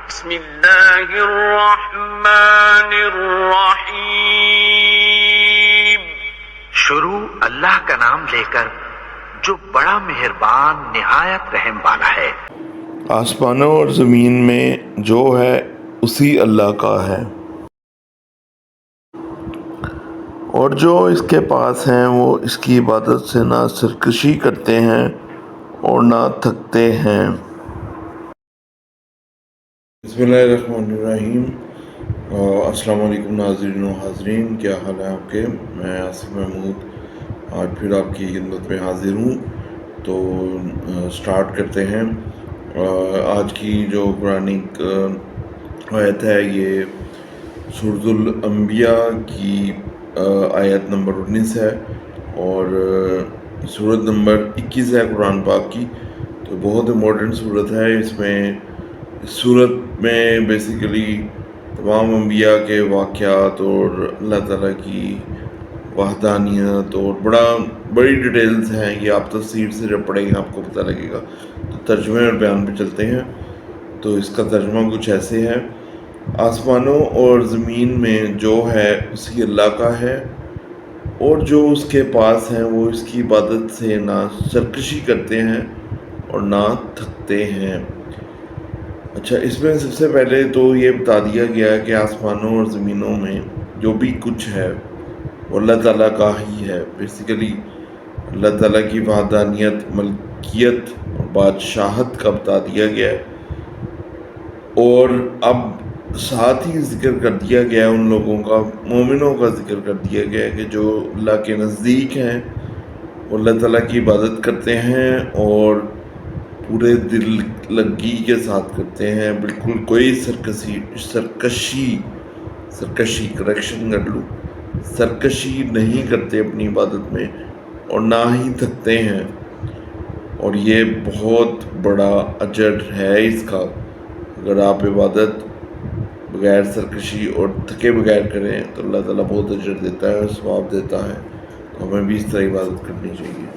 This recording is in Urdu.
بسم اللہ الرحمن الرحیم۔ شروع اللہ کا نام لے کر جو بڑا مہربان نہایت رحم والا ہے۔ آسمانوں اور زمین میں جو ہے اسی اللہ کا ہے، اور جو اس کے پاس ہیں وہ اس کی عبادت سے نہ سرکشی کرتے ہیں اور نہ تھکتے ہیں۔ بسم اللہ الرحمن الرحیم۔ السلام علیکم ناظرین و حاضرین، کیا حال ہے آپ کے؟ میں آصف محمود آج پھر آپ کی خدمت میں حاضر ہوں۔ تو سٹارٹ کرتے ہیں۔ آج کی جو قرآنک آیت ہے یہ سورۃ الانبیاء کی آیت نمبر 19 ہے، اور سورت نمبر 21 ہے قرآن پاک کی۔ تو بہت امپورٹنٹ سورت ہے۔ اس سورت میں بیسیکلی تمام انبیاء کے واقعات اور اللہ تعالیٰ کی وحدانیت اور بڑی ڈیٹیلز ہیں۔ یہ آپ تفسیر سے جب پڑھیں گے آپ کو پتہ لگے گا۔ تو ترجمے اور بیان پہ چلتے ہیں۔ تو اس کا ترجمہ کچھ ایسے ہے: آسمانوں اور زمین میں جو ہے اسی اللہ کا ہے، اور جو اس کے پاس ہیں وہ اس کی عبادت سے نہ سرکشی کرتے ہیں اور نہ تھکتے ہیں۔ اچھا، اس میں سب سے پہلے تو یہ بتا دیا گیا ہے کہ آسمانوں اور زمینوں میں جو بھی کچھ ہے وہ اللہ تعالیٰ کا ہی ہے۔ بیسیکلی اللہ تعالیٰ کی وحدانیت، ملکیت اور بادشاہت کا بتا دیا گیا ہے، اور اب ساتھ ہی ذکر کر دیا گیا ہے ان لوگوں کا، مومنوں کا ذکر کر دیا گیا ہے کہ جو اللہ کے نزدیک ہیں، وہ اللہ تعالیٰ کی عبادت کرتے ہیں اور پورے دل لگی کے ساتھ کرتے ہیں، بالکل کوئی سرکشی نہیں کرتے اپنی عبادت میں، اور نہ ہی تھکتے ہیں۔ اور یہ بہت بڑا اجر ہے اس کا، اگر آپ عبادت بغیر سرکشی اور تھکے بغیر کریں تو اللہ تعالیٰ بہت اجر دیتا ہے اور ثواب دیتا ہے۔ تو ہمیں بھی اس طرح عبادت کرنی چاہیے۔